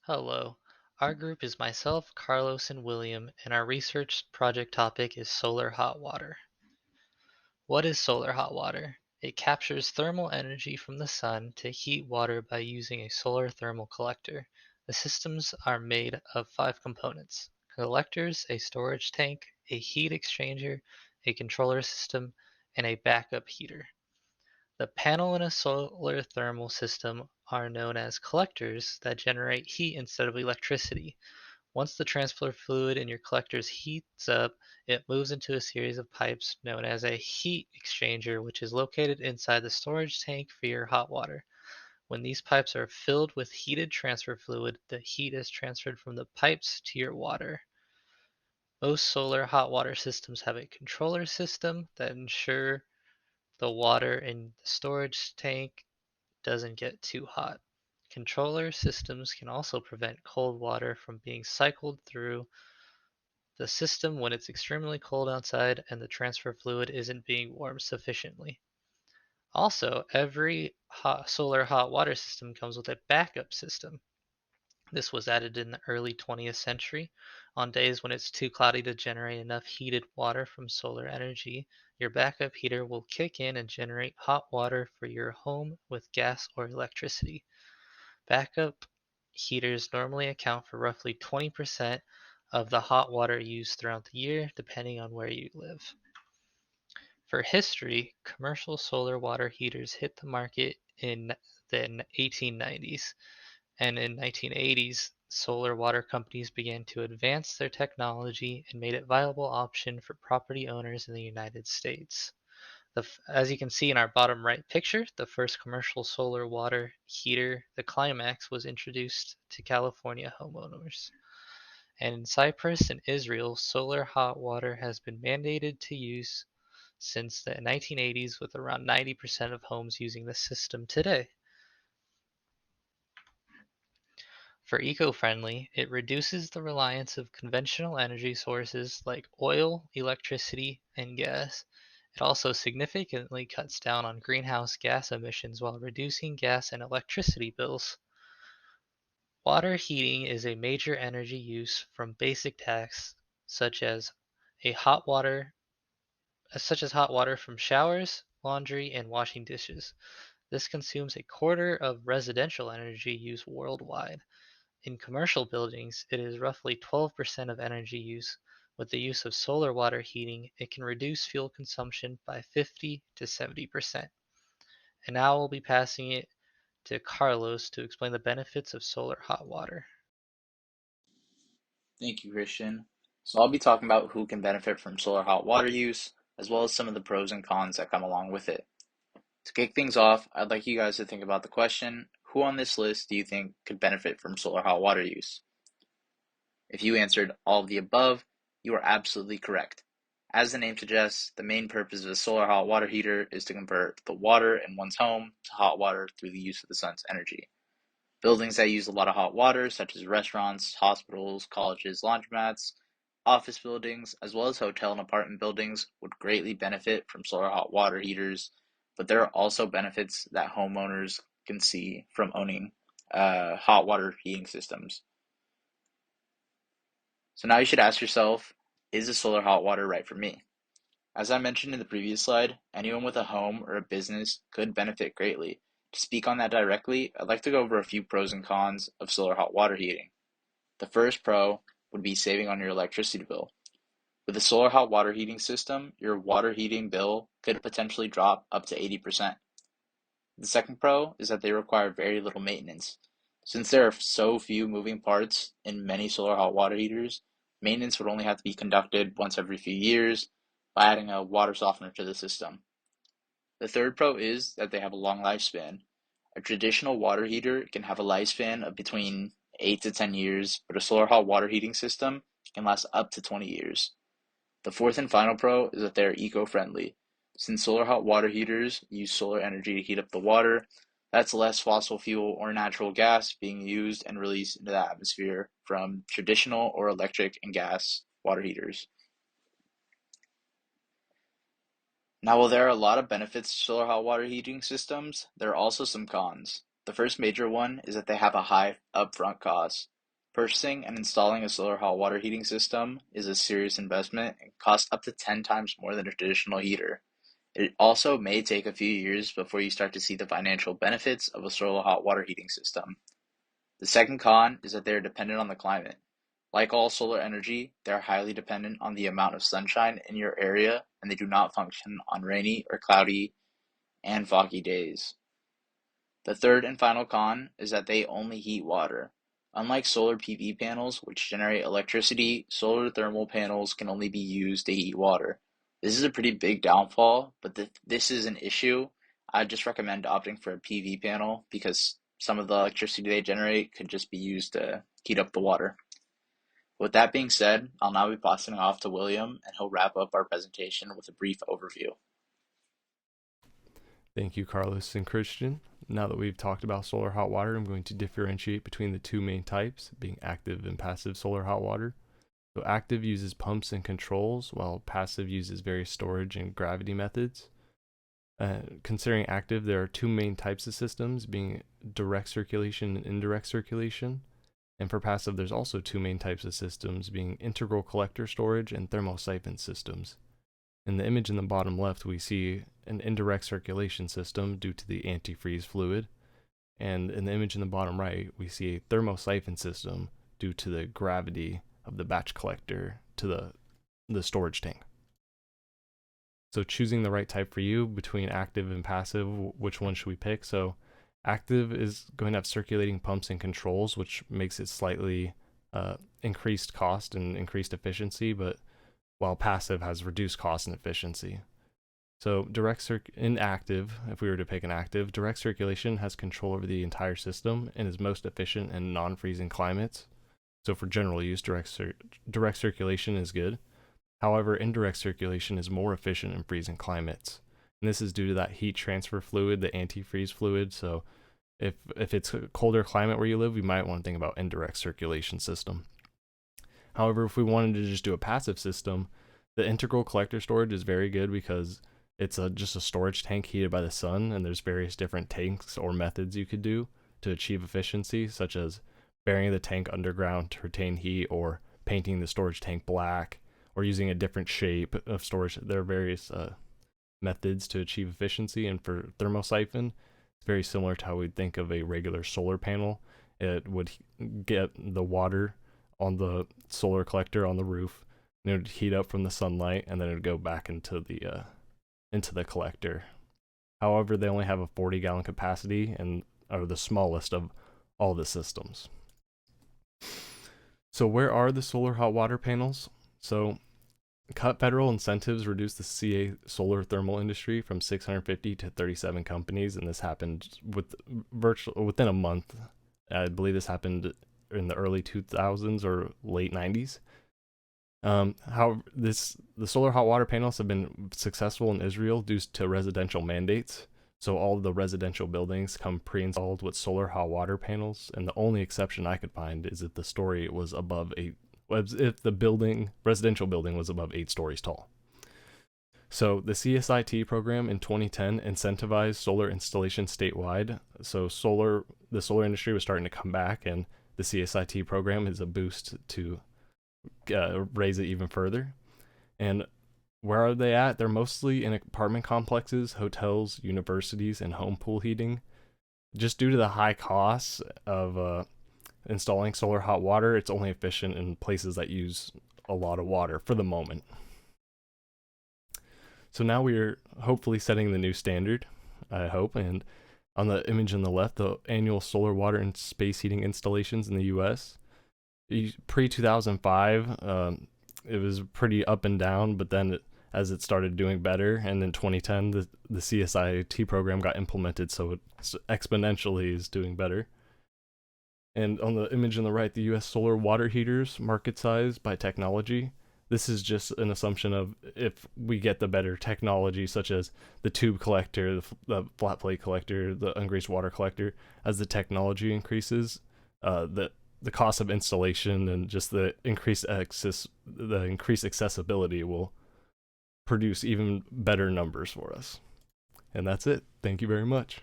Hello. Our group is myself, Carlos, and William, and our research project topic is solar hot water. What is solar hot water? It captures thermal energy from the sun to heat water by using a solar thermal collector. The systems are made of five components: collectors, a storage tank, a heat exchanger, a controller system, and a backup heater. The panel in a solar thermal system are known as collectors that generate heat instead of electricity. Once the transfer fluid in your collectors heats up, it moves into a series of pipes known as a heat exchanger, which is located inside the storage tank for your hot water. When these pipes are filled with heated transfer fluid, the heat is transferred from the pipes to your water. Most solar hot water systems have a controller system that ensure the water in the storage tank doesn't get too hot. Controller systems can also prevent cold water from being cycled through the system when it's extremely cold outside and the transfer fluid isn't being warmed sufficiently. Also, every solar hot water system comes with a backup system. This was added in the early 20th century. On days when it's too cloudy to generate enough heated water from solar energy, your backup heater will kick in and generate hot water for your home with gas or electricity. Backup heaters normally account for roughly 20% of the hot water used throughout the year, depending on where you live. For history, commercial solar water heaters hit the market in the 1890s, and in 1980s, solar water companies began to advance their technology and made it a viable option for property owners in the United States. As you can see in our bottom right picture, the first commercial solar water heater, the Climax, was introduced to California homeowners. And in Cyprus and Israel, solar hot water has been mandated to use since the 1980s, with around 90% of homes using the system today. For eco-friendly, it reduces the reliance of conventional energy sources like oil, electricity, and gas. It also significantly cuts down on greenhouse gas emissions while reducing gas and electricity bills. Water heating is a major energy use from basic tasks such as a hot water hot water from showers, laundry, and washing dishes. This consumes a quarter of residential energy use worldwide. In commercial buildings, it is roughly 12% of energy use. With the use of solar water heating, it can reduce fuel consumption by 50 to 70%. And now we'll be passing it to Carlos to explain the benefits of solar hot water. Thank you, Christian. So I'll be talking about who can benefit from solar hot water use, as well as some of the pros and cons that come along with it. To kick things off, I'd like you guys to think about the question, who on this list do you think could benefit from solar hot water use? If you answered all of the above, you are absolutely correct. As the name suggests, the main purpose of a solar hot water heater is to convert the water in one's home to hot water through the use of the sun's energy. Buildings that use a lot of hot water, such as restaurants, hospitals, colleges, laundromats, office buildings, as well as hotel and apartment buildings, would greatly benefit from solar hot water heaters. But there are also benefits that homeowners can see from owning hot water heating systems. So now you should ask yourself, is a solar hot water right for me? As I mentioned in the previous slide, anyone with a home or a business could benefit greatly. To speak on that directly, I'd like to go over a few pros and cons of solar hot water heating. The first pro would be saving on your electricity bill. With a solar hot water heating system, your water heating bill could potentially drop up to 80%. The second pro is that they require very little maintenance. Since there are so few moving parts in many solar hot water heaters, maintenance would only have to be conducted once every few years by adding a water softener to the system. The third pro is that they have a long lifespan. A traditional water heater can have a lifespan of between 8 to 10 years, but a solar hot water heating system can last up to 20 years. The fourth and final pro is that they are eco-friendly. Since solar hot water heaters use solar energy to heat up the water, that's less fossil fuel or natural gas being used and released into the atmosphere from traditional or electric and gas water heaters. Now, while there are a lot of benefits to solar hot water heating systems, there are also some cons. The first major one is that they have a high upfront cost. Purchasing and installing a solar hot water heating system is a serious investment and costs up to 10 times more than a traditional heater. It also may take a few years before you start to see the financial benefits of a solar hot water heating system. The second con is that they are dependent on the climate. Like all solar energy, they are highly dependent on the amount of sunshine in your area, and they do not function on rainy or cloudy and foggy days. The third and final con is that they only heat water. Unlike solar PV panels, which generate electricity, solar thermal panels can only be used to heat water. This is a pretty big downfall, but if this is an issue, I'd just recommend opting for a PV panel because some of the electricity they generate could just be used to heat up the water. With that being said, I'll now be passing it off to William, and he'll wrap up our presentation with a brief overview. Thank you, Carlos and Christian. Now that we've talked about solar hot water, I'm going to differentiate between the two main types, being active and passive solar hot water. So active uses pumps and controls, while passive uses various storage and gravity methods. Considering active, there are two main types of systems, being direct circulation and indirect circulation. And for passive, there's also two main types of systems, being integral collector storage and thermosiphon systems. In the image in the bottom left, we see an indirect circulation system due to the antifreeze fluid. And in the image in the bottom right, we see a thermosiphon system due to the gravity of the batch collector to the storage tank. So choosing the right type for you between active and passive, which one should we pick? So active is going to have circulating pumps and controls, which makes it slightly increased cost and increased efficiency, but while passive has reduced cost and efficiency. So in active, if we were to pick an active, direct circulation has control over the entire system and is most efficient in non-freezing climates. So for general use, direct circulation is good. However, indirect circulation is more efficient in freezing climates. And this is due to that heat transfer fluid, the antifreeze fluid. So if it's a colder climate where you live, you might want to think about indirect circulation system. However, if we wanted to just do a passive system, the integral collector storage is very good because it's just a storage tank heated by the sun, and there's various different tanks or methods you could do to achieve efficiency, such as burying the tank underground to retain heat, or painting the storage tank black, or using a different shape of storage. There are various methods to achieve efficiency, and for thermosiphon, it's very similar to how we'd think of a regular solar panel. It would get the water on the solar collector on the roof, and it would heat up from the sunlight, and then it would go back into the collector. However, they only have a 40-gallon capacity and are the smallest of all the systems. So where are the solar hot water panels? So cut federal incentives reduced the CA solar thermal industry from 650 to 37 companies, and this happened within a month. I believe this happened in the early 2000s or late 90s. The solar hot water panels have been successful in Israel due to residential mandates. So all of the residential buildings come pre-installed with solar hot water panels, and the only exception I could find is if the story was above if the residential building was above 8 stories tall. So the CSIT program in 2010 incentivized solar installation statewide. So the solar industry was starting to come back, and the CSIT program is a boost to raise it even further. And where are they at? They're mostly in apartment complexes, hotels, universities, and home pool heating. Just due to the high costs of installing solar hot water, it's only efficient in places that use a lot of water for the moment. So now we're hopefully setting the new standard, I hope. And on the image on the left, the annual solar water and space heating installations in the U.S. Pre-2005, it was pretty up and down, but then as it started doing better, and in 2010, the CSIT program got implemented, so it exponentially is doing better. And on the image on the right, the U.S. solar water heaters market size by technology. This is just an assumption of if we get the better technology, such as the tube collector, the flat plate collector, the ungreased water collector, as the technology increases, the cost of installation and just the increased accessibility will produce even better numbers for us. And that's it. Thank you very much.